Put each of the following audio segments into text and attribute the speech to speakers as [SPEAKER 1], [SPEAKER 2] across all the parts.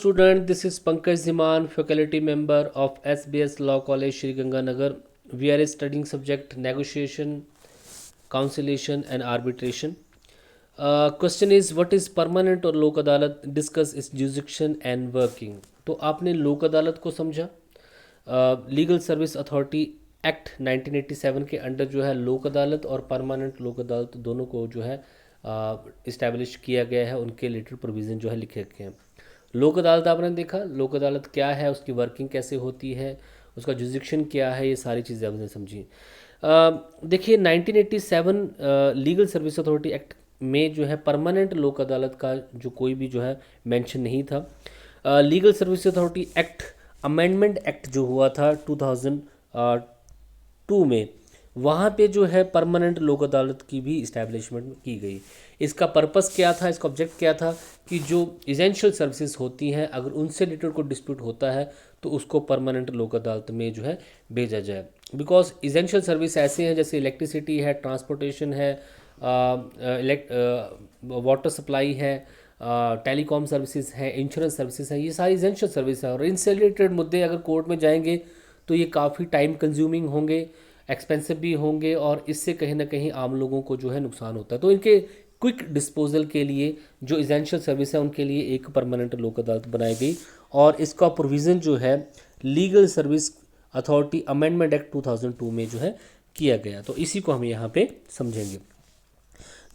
[SPEAKER 1] student, this is Pankaj Ziman, faculty member of SBS Law College, Shri Ganganagar. We are studying subject negotiation, conciliation and arbitration. Question is, what is permanent और लोक अदालत? Discuss its jurisdiction and working. तो आपने लोक अदालत को समझा. Legal service authority act 1987 के अंडर जो है लोक अदालत और परमानेंट लोक अदालत दोनों को जो है इस्टेब्लिश किया गया है, उनके रिलेटेड प्रोविज़न जो है लिखे गए हैं. लोक अदालत आपने देखा, लोक अदालत क्या है, उसकी वर्किंग कैसे होती है, उसका जुरिस्डिक्शन क्या है, ये सारी चीज़ें आपने समझी. देखिए 1987 लीगल सर्विस अथॉरिटी एक्ट में जो है परमानेंट लोक अदालत का जो कोई भी जो है मेंशन नहीं था. Legal service authority act amendment act जो हुआ था 2002 में, वहाँ पे जो है परमानेंट लोक अदालत की भी इस्टेब्लिशमेंट की गई. इसका पर्पस क्या था, इसका ऑब्जेक्ट क्या था कि जो एसेंशियल सर्विसेज होती हैं अगर उनसे रिलेटेड कोई डिस्प्यूट होता है तो उसको परमानेंट लोक अदालत में जो है भेजा जाए. बिकॉज एसेंशियल सर्विस ऐसे हैं जैसे इलेक्ट्रिसिटी है, ट्रांसपोर्टेशन है, वाटर सप्लाई है, टेलीकॉम सर्विसेज है, इंश्योरेंस सर्विसेज है, ये सारी एसेंशियल सर्विस है. और इनसे रिलेटेड मुद्दे अगर कोर्ट में जाएंगे तो ये काफ़ी टाइम कंज्यूमिंग होंगे, एक्सपेंसिव भी होंगे और इससे कहीं ना कहीं आम लोगों को जो है नुकसान होता है. तो इनके क्विक डिस्पोजल के लिए जो एसेंशियल सर्विस है उनके लिए एक परमानेंट लोक अदालत बनाई गई और इसका प्रोविज़न जो है legal service authority amendment act 2002 में जो है किया गया. तो इसी को हम यहाँ पे समझेंगे.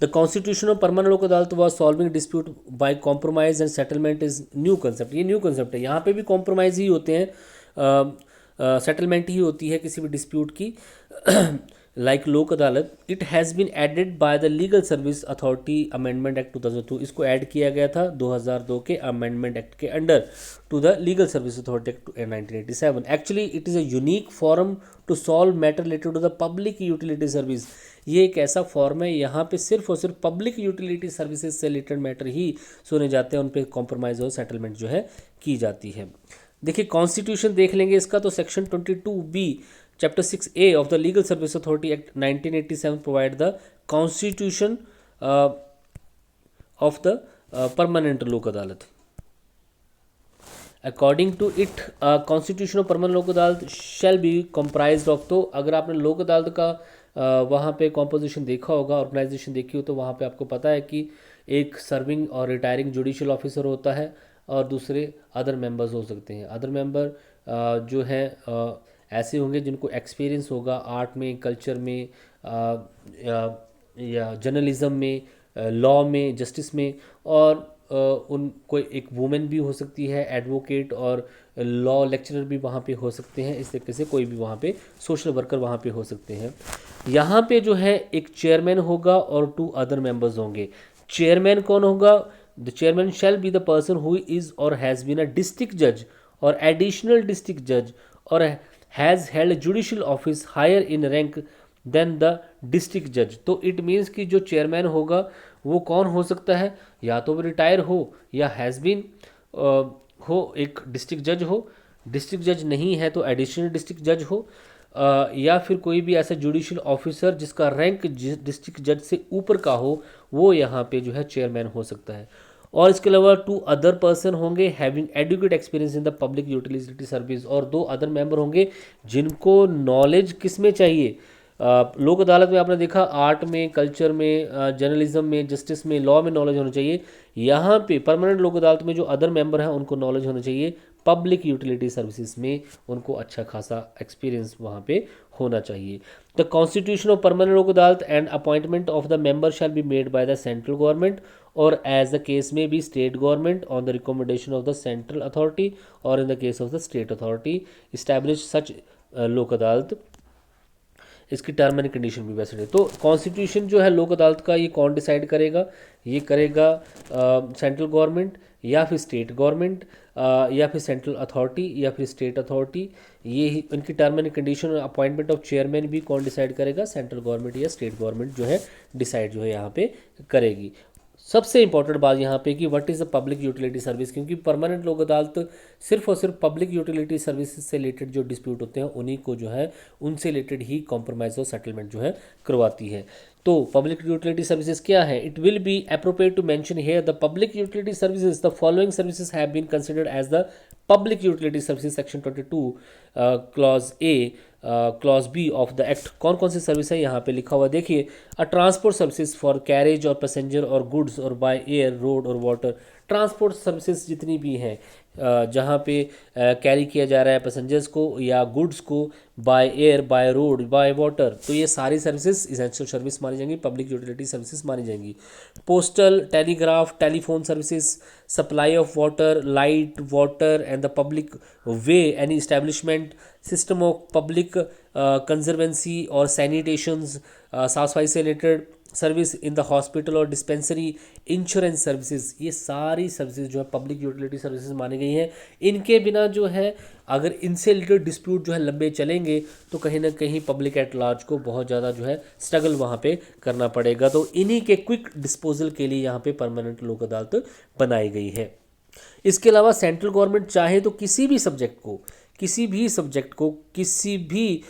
[SPEAKER 1] The constitution of permanent Lok Adalat was solving dispute by compromise and settlement is new concept. ये न्यू कंसेप्ट है, यहाँ पे भी कॉम्प्रोमाइज़ ही होते हैं, सेटलमेंट ही होती है किसी भी डिस्प्यूट की. Like Lok Adalat, it has been added by the legal service authority amendment act 2002. इसको ऐड किया गया था 2002 के अमेंडमेंट एक्ट के under to the legal service authority act 1987. Actually it is a unique forum to solve matter related to the public utility service. ये एक ऐसा form है, यहाँ पे सिर्फ और सिर्फ पब्लिक यूटिलिटी सर्विसेज से रिलेटेड मैटर ही सुने जाते हैं, उन पर कॉम्प्रोमाइज़ और सेटलमेंट जो है की जाती है. देखिए कॉन्स्टिट्यूशन देख लेंगे इसका, तो section 22B chapter 6A of the legal service authority act 1987 provide the constitution of the permanent Lok Adalat. According to it constitution of permanent Lok Adalat shall B comprised of. तो अगर आपने लोक अदालत का वहाँ पे कॉम्पोजिशन देखा होगा, ऑर्गेनाइजेशन देखी हो, तो वहाँ पे आपको पता है कि एक सर्विंग और रिटायरिंग जुडिशियल ऑफिसर होता है और दूसरे अदर मेंबर्स हो सकते हैं. अदर मेंबर जो है ऐसे होंगे जिनको एक्सपीरियंस होगा आर्ट में, कल्चर में, या जर्नलिज्म में, लॉ में, जस्टिस में, और उन कोई एक वुमेन भी हो सकती है, एडवोकेट और लॉ लेक्चरर भी वहाँ पे हो सकते हैं. इस तरीके से कोई भी वहाँ पे सोशल वर्कर वहाँ पे हो सकते हैं. यहाँ पे जो है एक चेयरमैन होगा और 2 अदर मेंबर्स होंगे. चेयरमैन कौन होगा? The chairman shall be the person who is और हैज़ बीन अ डिस्ट्रिक्ट जज और एडिशनल डिस्ट्रिक्ट जज और has held judicial office higher in rank than the district जज. तो इट मीन्स कि जो चेयरमैन होगा वो कौन हो सकता है? या तो वो रिटायर हो या हैज़ बीन हो, एक डिस्ट्रिक्ट जज हो. डिस्ट्रिक्ट जज नहीं है तो एडिशनल डिस्ट्रिक्ट जज हो, या फिर कोई भी ऐसा जुडिशियल ऑफिसर जिसका रैंक डिस्ट्रिक्ट जज से ऊपर का हो, वो यहाँ पे जो है चेयरमैन हो सकता है. और इसके अलावा 2 अदर पर्सन होंगे having educate experience in the public utility service, और 2 अदर मेंबर होंगे जिनको नॉलेज किस में चाहिए. लोक अदालत में आपने देखा आर्ट में, कल्चर में, जर्नलिज्म में, जस्टिस में, लॉ में नॉलेज होना चाहिए. यहाँ पे परमानेंट लोक अदालत में जो अदर मेंबर हैं उनको नॉलेज होना चाहिए पब्लिक यूटिलिटी सर्विसेज में, उनको अच्छा खासा एक्सपीरियंस वहाँ पे होना चाहिए. The constitution of permanent Lok Adalat and appointment of the member shall be made by the central government और एज द केस में be state government on the recommendation of the central authority और in the case of the state authority establish such Lok Adalat. इसकी term and condition भी वैसे है. तो constitution जो है लोक अदालत का, ये कौन डिसाइड करेगा? ये करेगा सेंट्रल गवर्नमेंट या फिर स्टेट गवर्नमेंट, या फिर सेंट्रल अथॉरिटी या फिर स्टेट अथॉरिटी. ये इनकी टर्म एंड कंडीशन और अपॉइंटमेंट ऑफ चेयरमैन भी कौन डिसाइड करेगा? सेंट्रल गवर्नमेंट या स्टेट गवर्नमेंट जो है डिसाइड जो है यहाँ पे करेगी. सबसे इंपॉर्टेंट बात यहाँ पे कि what is the public utility service, क्योंकि परमानेंट लोक अदालत सिर्फ और सिर्फ पब्लिक यूटिलिटी सर्विस से रिलेटेड जो डिस्प्यूट होते हैं उन्हीं को जो है उनसे रिलेटेड ही कॉम्प्रोमाइज़ और सेटलमेंट जो है करवाती है. तो पब्लिक यूटिलिटी सर्विसेज क्या है? It will be appropriate to mention here the public utility services, the following services have been considered as the public utility services section 22 clause A clause B of the act. कौन कौन सी service है यहाँ पे लिखा हुआ देखिए। अ transport services for carriage और passenger और गुड्स और बाय एयर रोड और वाटर। ट्रांसपोर्ट सर्विसेज जितनी भी हैं जहाँ पे कैरी किया जा रहा है पैसेंजर्स को या गुड्स को by air by road by water, तो ये सारी सर्विसेज इसेंशियल सर्विस मानी जाएंगी, पब्लिक यूटिलिटी सर्विसेज मानी जाएंगी। Postal telegraph telephone services, supply of water light water and the public way any establishment, system of public conservancy और सैनिटेशंस, साफ सफाई से related service in the hospital और डिस्पेंसरी, इंश्योरेंस सर्विसेज, ये सारी सर्विसेज जो है पब्लिक यूटिलिटी सर्विसेज मानी गई हैं। इनके बिना जो है अगर इनसे रिलेटेड डिस्प्यूट जो है लंबे चलेंगे तो कहीं ना कहीं पब्लिक एट लार्ज को बहुत ज़्यादा जो है स्ट्रगल वहाँ पे करना पड़ेगा। तो इन्हीं के क्विक डिस्पोजल के लिए यहाँ पे परमानेंट लोक अदालत बनाई गई है। इसके अलावा सेंट्रल गवर्नमेंट चाहे तो किसी भी सब्जेक्ट को किसी भी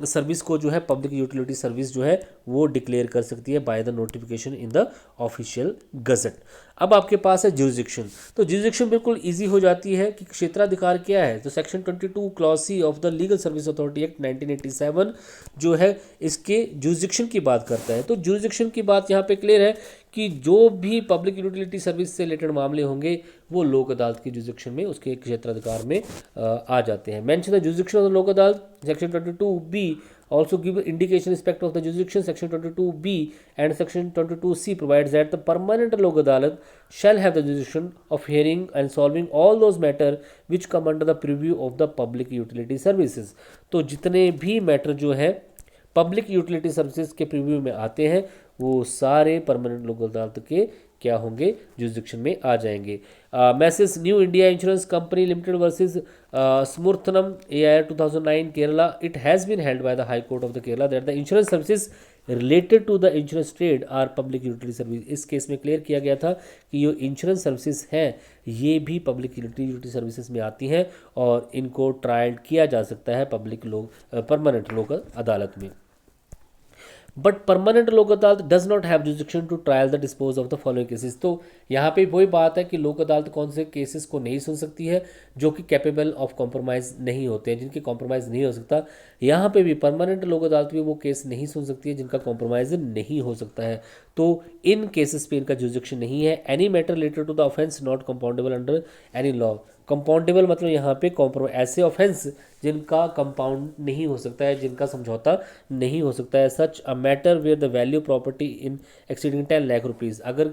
[SPEAKER 1] सर्विस को जो है पब्लिक यूटिलिटी सर्विस जो है वो डिक्लेयर कर सकती है by the notification in the official gazette. अब आपके पास है ज्यूरिसडिक्शन, तो ज्यूरिसडिक्शन बिल्कुल इजी हो जाती है कि क्षेत्राधिकार क्या है। तो section 22 clause C of the legal service authority act 1987 जो है इसके ज्यूरिसडिक्शन की बात करता है। तो ज्यूरिसडिक्शन की बात यहाँ पे क्लियर है कि जो भी पब्लिक यूटिलिटी सर्विस से रिलेटेड मामले होंगे वो लोक अदालत की ज्यूरिसडिक्शन में उसके क्षेत्राधिकार में आ जाते हैं। Mention the jurisdiction of the लोक अदालत section 22B also give indication respect of the jurisdiction section 22B and section 22C provides that the permanent lok adalat shall have the jurisdiction of hearing and solving all those matter which come under the purview of the public utility services। तो जितने भी matter जो है public utility services के preview में आते हैं वो सारे परमानेंट लोक अदालत के क्या होंगे जुरिसडिक्शन में आ जाएंगे। Messrs New India insurance company limited versus स्मूर्थनम AIR 2009 Kerala, it has been held by the high court of the Kerala that the insurance services related to the insurance trade are public utility service. इस case में clear किया गया था कि जो insurance services हैं ये भी पब्लिक यूटिलिटी सर्विसेज में आती हैं और इनको ट्रायल किया जा सकता है पब्लिक लोग परमानेंट लोक अदालत में। But permanent Lok Adalat does not have jurisdiction to trial the dispose of the following cases. तो यहाँ पे वही बात है कि लोक अदालत कौन से केसेस को नहीं सुन सकती है जो कि कैपेबल ऑफ कॉम्प्रोमाइज़ नहीं होते हैं, जिनके कॉम्प्रोमाइज़ नहीं हो सकता। यहाँ पे भी परमानेंट लोक अदालत भी वो केस नहीं सुन सकती है जिनका कॉम्प्रोमाइज़ नहीं हो सकता है। तो इन केसेस पे इनका जुरिसडिक्शन नहीं है। Any matter related to the offence not compoundable under any law. Compoundable मतलब यहाँ पे ऐसे ऑफेंस जिनका कंपाउंड नहीं हो सकता है, जिनका समझौता नहीं हो सकता है। Such a matter where the value property in exceeding 10 lakh rupees, अगर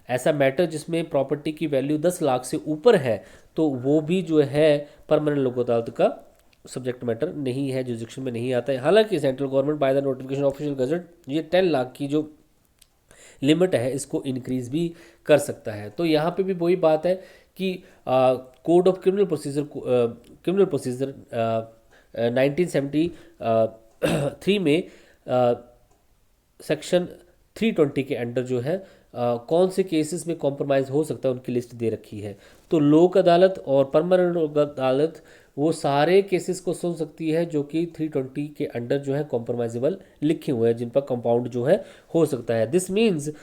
[SPEAKER 1] ऐसा मैटर जिसमें प्रॉपर्टी की वैल्यू 10 लाख से ऊपर है तो वो भी जो है परमानेंट लोक अदालत का सब्जेक्ट मैटर नहीं है, जुरिसडिक्शन में नहीं आता है। हालांकि central government by the notification official gazette ये 10 लाख की जो लिमिट है इसको इंक्रीज भी कर सकता है। तो यहाँ पे भी वही बात है कि कोड ऑफ क्रिमिनल प्रोसीजर 1973 में सेक्शन 320 के अंडर जो है कौन से केसेस में कॉम्प्रोमाइज़ हो सकता है उनकी लिस्ट दे रखी है। तो लोक अदालत और परमानेंट लोक अदालत वो सारे केसेस को सुन सकती है जो कि 320 के अंडर जो है कॉम्प्रोमाइजेबल लिखे हुए हैं, जिन पर कंपाउंड जो है हो सकता है। This means the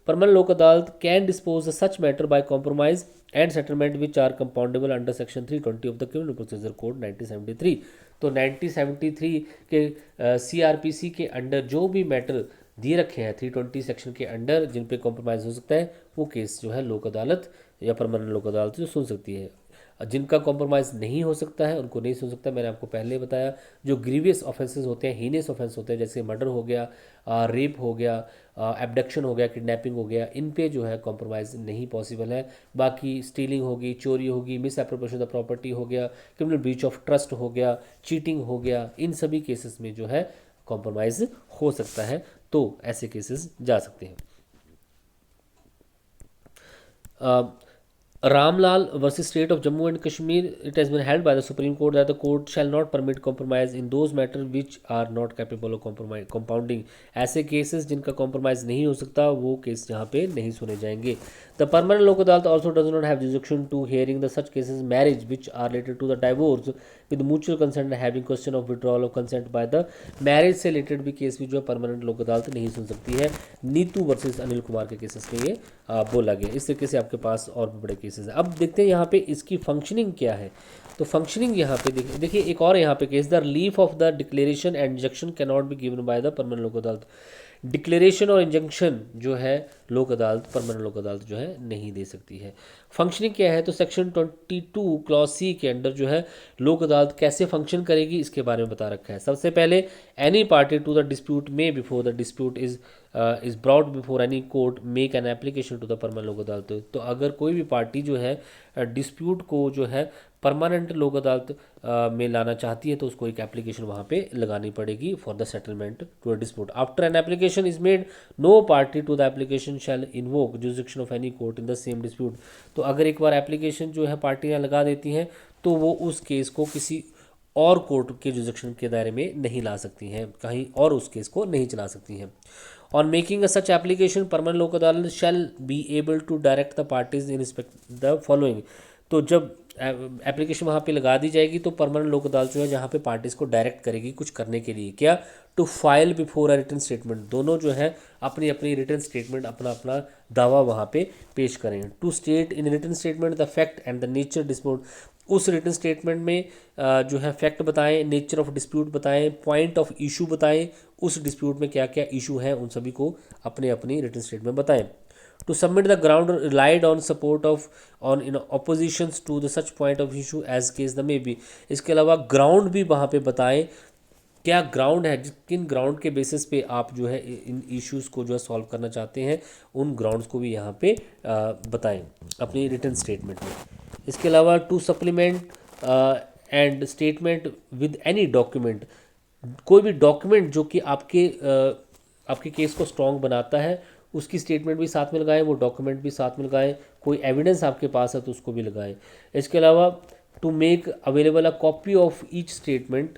[SPEAKER 1] permanent Lok Adalat can dispose such matter by compromise and settlement which are compoundable under section 320 of the criminal procedure code 1973। तो 1973 के CRPC के अंडर जो भी मैटर दिए रखे हैं 320 सेक्शन के अंडर जिन पे कॉम्प्रोमाइज़ हो सकता है वो केस जो है लोक अदालत या परमानेंट लोक अदालत जो सुन सकती है। जिनका कॉम्प्रोमाइज़ नहीं हो सकता है उनको नहीं सुन सकता। मैंने आपको पहले बताया जो ग्रीवियस ऑफेंसेस होते हैं, हीनियस ऑफेंस होते हैं, जैसे मर्डर हो गया, रेप हो गया, एब्डक्शन हो गया, किडनैपिंग हो गया, इन पे जो है कॉम्प्रोमाइज़ नहीं पॉसिबल है। बाकी स्टीलिंग होगी, चोरी होगी, मिस एप्रोप्रिएशन ऑफ प्रॉपर्टी हो गया, क्रिमिनल ब्रीच ऑफ ट्रस्ट हो गया, चीटिंग हो गया, इन सभी केसेस में जो है कॉम्प्रोमाइज़ हो सकता है। तो ऐसे केसेस जा सकते हैं। Ramlal versus State of Jammu and Kashmir, it has been held by the Supreme Court that the court shall not permit compromise in those matters which are not capable of compounding. ऐसे cases जिनका compromise नहीं हो सकता वो case यहाँ पे नहीं सुने जाएंगे. The permanent Lok Adalat also does not have jurisdiction to hearing the such cases marriage which are related to the divorce with mutual consent and having question of withdrawal of consent by the marriage से related भी case भी जो permanent Lok अदालत नहीं सुन सकती है. Neetu versus Anil Kumar के cases में ये बोला गया. इस तरीके से आपके पास और भी बड़े केसेस हैं. अब देखते हैं यहाँ पे इसकी फंक्शनिंग क्या है. तो फंक्शनिंग यहाँ पे देखिए एक और यहाँ पे case, the relief of the declaration and injunction can not be given by the permanent Lok अदालत. डिक्लेरेशन और इंजंक्शन जो है लोक अदालत, परमानेंट लोक अदालत जो है नहीं दे सकती है. फंक्शनिंग क्या है, तो सेक्शन 22 क्लॉज सी के अंडर जो है लोक अदालत कैसे फंक्शन करेगी इसके बारे में बता रखा है. सबसे पहले any party to the dispute में before the dispute is brought before any court make an application to the permanent Lok Adalat. तो अगर कोई भी पार्टी जो है डिस्प्यूट को जो है परमानेंट लोक अदालत में लाना चाहती है तो उसको एक एप्लीकेशन वहाँ पे लगानी पड़ेगी for the settlement to a dispute. After an application is made no party to the application shall invoke jurisdiction of any court in the same dispute. तो अगर एक बार एप्लीकेशन जो है पार्टियाँ लगा देती हैं तो वो उस केस को किसी और कोर्ट के जुरिसडिक्शन के दायरे में नहीं ला सकती हैं, कहीं और उस केस को नहीं चला सकती हैं. On making a such application permanent Lok Adalat shall be able to direct the parties in respect the following. तो जब एप्लीकेशन वहाँ पे लगा दी जाएगी तो परमानेंट लोक अदालत जो है जहाँ पे पार्टीज़ को डायरेक्ट करेगी कुछ करने के लिए. क्या, to file before a written statement. दोनों जो है अपनी अपनी रिटन स्टेटमेंट अपना अपना दावा वहाँ पे पेश करें. To state in written statement the fact and the nature dispute. उस रिटन स्टेटमेंट में जो है फैक्ट बताएं, नेचर ऑफ डिस्प्यूट बताएं, पॉइंट ऑफ इशू बताएं, उस डिस्प्यूट में क्या क्या इशू है उन सभी को अपने अपनी रिटन स्टेटमेंट बताएं. To submit the ground relied on support of on in oppositions to the such point of issue as case the may be. इसके अलावा ग्राउंड भी वहाँ पे बताएं, क्या ग्राउंड है, किन ग्राउंड के बेसिस पे आप जो है इन इश्यूज़ को जो है सॉल्व करना चाहते हैं उन ग्राउंड्स को भी यहाँ पे बताएं अपनी रिटन स्टेटमेंट में. इसके अलावा to supplement and statement with any document. कोई भी डॉक्यूमेंट जो कि आपके केस को स्ट्रॉन्ग बनाता है उसकी स्टेटमेंट भी साथ में लगाएं, वो डॉक्यूमेंट भी साथ में लगाएं. कोई एविडेंस आपके पास है तो उसको भी लगाएं. इसके अलावा to make available a copy of each statement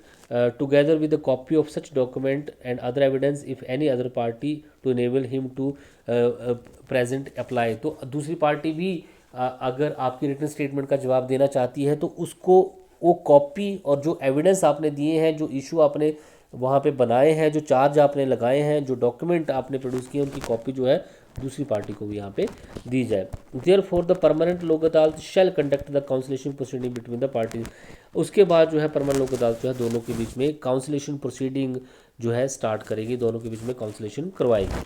[SPEAKER 1] together with the copy of such document and other evidence if any other party to enable him to present apply. तो दूसरी पार्टी भी अगर आपकी रिटन स्टेटमेंट का जवाब देना चाहती है तो उसको वो कॉपी और जो एविडेंस आपने दिए हैं, जो इशू आपने वहाँ पे बनाए हैं, जो चार्ज आपने लगाए हैं, जो डॉक्यूमेंट आपने प्रोड्यूस किए उनकी कॉपी जो है दूसरी पार्टी को भी यहाँ पे दी जाए. There for the permanent Lok Adalat shall conduct the conciliation proceeding between the parties. उसके बाद जो है परमानेंट लोक अदालत जो है दोनों के बीच में काउंसिलेशन प्रोसीडिंग जो है स्टार्ट करेगी, दोनों के बीच में काउंसिलेशन करवाएगी.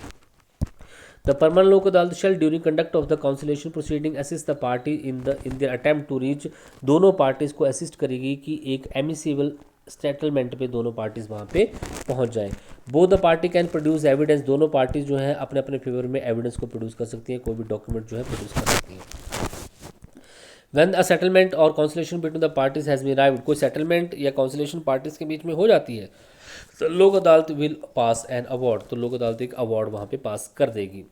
[SPEAKER 1] The permanent लोक अदालत shall during conduct of the conciliation proceeding assist the party in their attempt to reach. दोनों पार्टीज को असिस्ट करेगी कि एक एमिसिबल सेटलमेंट पे दोनों पार्टीज वहाँ पे पहुँच जाएं. Both the party can produce evidence. दोनों पार्टीज जो है अपने अपने फेवर में एविडेंस को प्रोड्यूस कर सकती हैं, कोई भी डॉक्यूमेंट जो है प्रोड्यूस कर सकती हैं. When a settlement or conciliation between the parties has been arrived, कोई सेटलमेंट या कॉन्सिलेशन पार्टीज के बीच में हो जाती है तो लोक अदालत विल पास एन अवार्ड. तो लोक अदालत एक अवार्ड वहाँ पे पास कर देगी.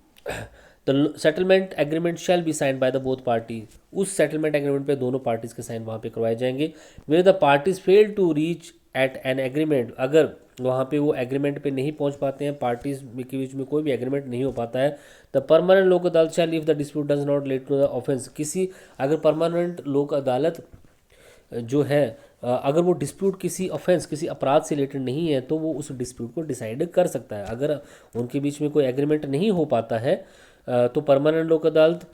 [SPEAKER 1] The settlement agreement shall be sign by the both party. उस सेटलमेंट एग्रीमेंट पे दोनों पार्टीज के साइन वहाँ पे करवाए जाएंगे. Where the parties fail to reach at an agreement. अगर वहाँ पे वो एग्रीमेंट पे नहीं पहुँच पाते हैं, पार्टीज के बीच में कोई भी एग्रीमेंट नहीं हो पाता है, the permanent Lok Adalat shall if the dispute does not lead to the offence. अगर परमानेंट लोक अदालत जो है अगर वो डिस्प्यूट किसी ऑफेंस किसी अपराध से रिलेटेड नहीं है तो वो उस डिस्प्यूट को डिसाइड कर सकता है. अगर उनके बीच में कोई एग्रीमेंट नहीं हो पाता है तो परमानेंट लोक अदालत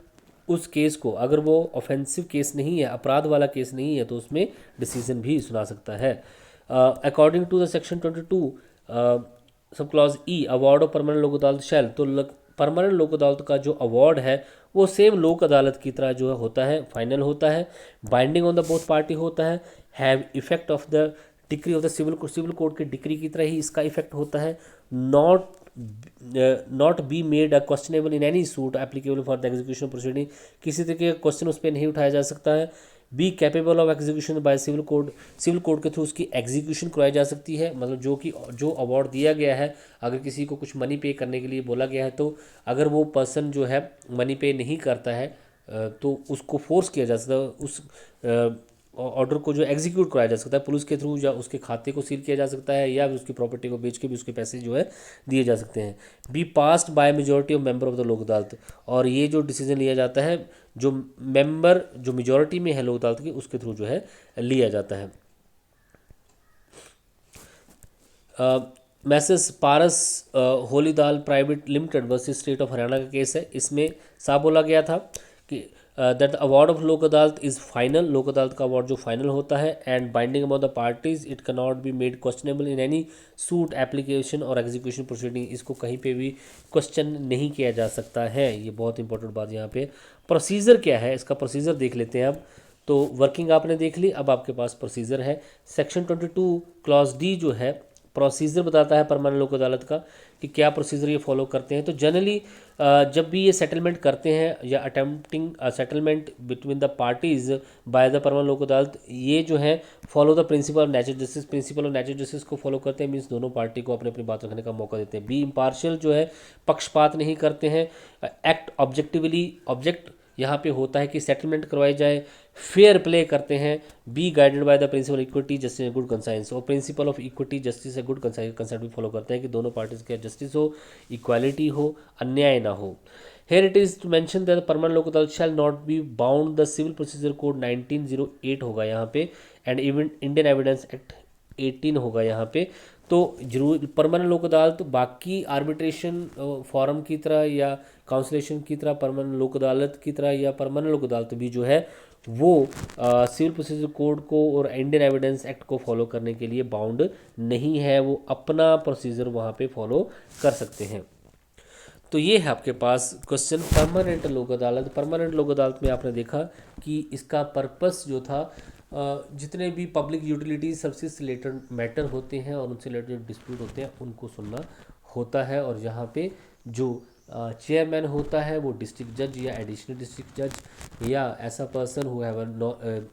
[SPEAKER 1] उस केस को, अगर वो ऑफेंसिव केस नहीं है, अपराध वाला केस नहीं है, तो उसमें डिसीजन भी सुना सकता है. According to the section 22 sub clause E award of permanent Lok Adalat शैल. तो परमानेंट लोक अदालत का जो अवार्ड है वो सेम लोक अदालत की तरह जो है होता है, फाइनल होता है, binding on the both party होता है, have effect of the decree of the civil code के डिक्री की तरह ही इसका इफेक्ट होता है. Not be made a questionable in any suit applicable for the execution proceeding. किसी तरीके का क्वेश्चन उस पर नहीं उठाया जा सकता है. Be capable of execution by civil code के थ्रू उसकी एग्जीक्यूशन करवाई जा सकती है. मतलब जो अवार्ड दिया गया है, अगर किसी को कुछ मनी पे करने के लिए बोला गया है तो अगर वो पर्सन जो है मनी पे नहीं करता है तो उसको फोर्स किया जा सकता है, उस ऑर्डर को जो एग्जीक्यूट कराया जा सकता है पुलिस के थ्रू, या उसके खाते को सील किया जा सकता है, या उसकी प्रॉपर्टी को बेच के भी उसके पैसे जो है दिए जा सकते हैं। Be passed by majority of member of the लोक अदालत, और ये जो डिसीजन लिया जाता है जो मेंबर जो मेजोरिटी में है लोक अदालत की उसके थ्रू जो है लिया जाता है। मैसेस पारस होलीदाल private limited versus state of Haryana का केस है। इसमें साफ बोला गया था कि दैट द अवार्ड ऑफ लोक अदालत इज़ फाइनल, लोक अदालत का अवार्ड जो फाइनल होता है, and binding among the parties, it can not be made questionable in any suit application और एग्जीक्यूशन प्रोसीडिंग। इसको कहीं पे भी क्वेश्चन नहीं किया जा सकता है। ये बहुत इंपॉर्टेंट बात यहाँ पे। प्रोसीजर क्या है, इसका प्रोसीजर देख लेते हैं अब। तो वर्किंग आपने देख ली, अब आपके पास प्रोसीजर है। सेक्शन 22 क्लॉज डी जो है प्रोसीजर बताता है परमानेंट लोक अदालत का कि क्या प्रोसीजर ये फॉलो करते हैं। तो जनरली जब भी ये सेटलमेंट करते हैं या attempting settlement between the parties by the permanent Lok अदालत, ये जो है follow the principle of natural justice, principle of natural justice को फॉलो करते हैं। मीन्स दोनों पार्टी को अपने अपनी बात रखने का मौका देते हैं। बी इम्पार्शियल जो है पक्षपात नहीं करते हैं। एक्ट ऑब्जेक्टिवली, ऑब्जेक्ट यहाँ पे होता है कि सेटलमेंट करवाई जाए, फेयर प्ले करते हैं। Be guided by the principle equity justice and good conscience, और principle of equity justice and good conscience भी फॉलो करते हैं कि दोनों पार्टीज का जस्टिस हो, इक्वालिटी हो, अन्याय ना हो। Here it is to mention that the permanent लोक अदालत shall not be bound the civil procedure code 1908 होगा यहाँ पे, and even Indian evidence act 18 होगा यहाँ पे। तो जरूर परमानेंट लोक अदालत बाकी आर्बिट्रेशन फॉरम की तरह या काउंसलेशन की तरह, परमानेंट लोक अदालत की तरह या परमानेंट लोक अदालत भी जो है वो सिविल प्रोसीजर कोड को और इंडियन एविडेंस एक्ट को फॉलो करने के लिए बाउंड नहीं है। वो अपना प्रोसीजर वहाँ पे फॉलो कर सकते हैं। तो ये है आपके पास क्वेश्चन परमानेंट लोक अदालत। परमानेंट लोक अदालत में आपने देखा कि इसका पर्पस जो था, जितने भी पब्लिक यूटिलिटी सर्विसेज से रिलेटेड मैटर होते हैं और उनसे रिलेटेड डिस्प्यूट होते हैं उनको सुनना होता है। और यहाँ पे जो चेयरमैन होता है वो डिस्ट्रिक्ट जज या एडिशनल डिस्ट्रिक्ट जज या ऐसा person who have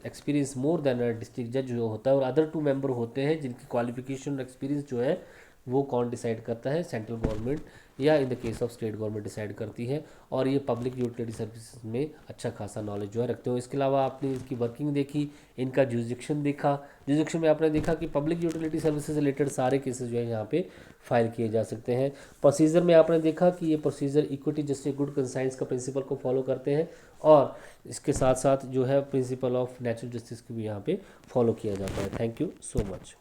[SPEAKER 1] experience more than a district जज जो होता है, और अदर 2 मेंबर होते हैं जिनकी क्वालिफिकेशन और एक्सपीरियंस जो है वो कौन डिसाइड करता है, सेंट्रल गवर्नमेंट या इन the case of state government decide करती है। और ये पब्लिक यूटिलिटी सर्विसेज में अच्छा खासा नॉलेज जो है रखते हो। इसके अलावा आपने इसकी वर्किंग देखी, इनका जुरिसडिक्शन देखा। जुरिसडिक्शन में आपने देखा कि पब्लिक यूटिलिटी सर्विसेज से रिलेटेड सारे केसेस जो है यहाँ पे फाइल किए जा सकते हैं। प्रोसीजर में आपने देखा कि ये procedure equity justice good conscience का प्रिंसिपल को फॉलो करते हैं, और इसके साथ साथ जो है प्रिंसिपल ऑफ नेचुरल जस्टिस को भी यहाँ पे फॉलो किया जाता है। Thank you so much.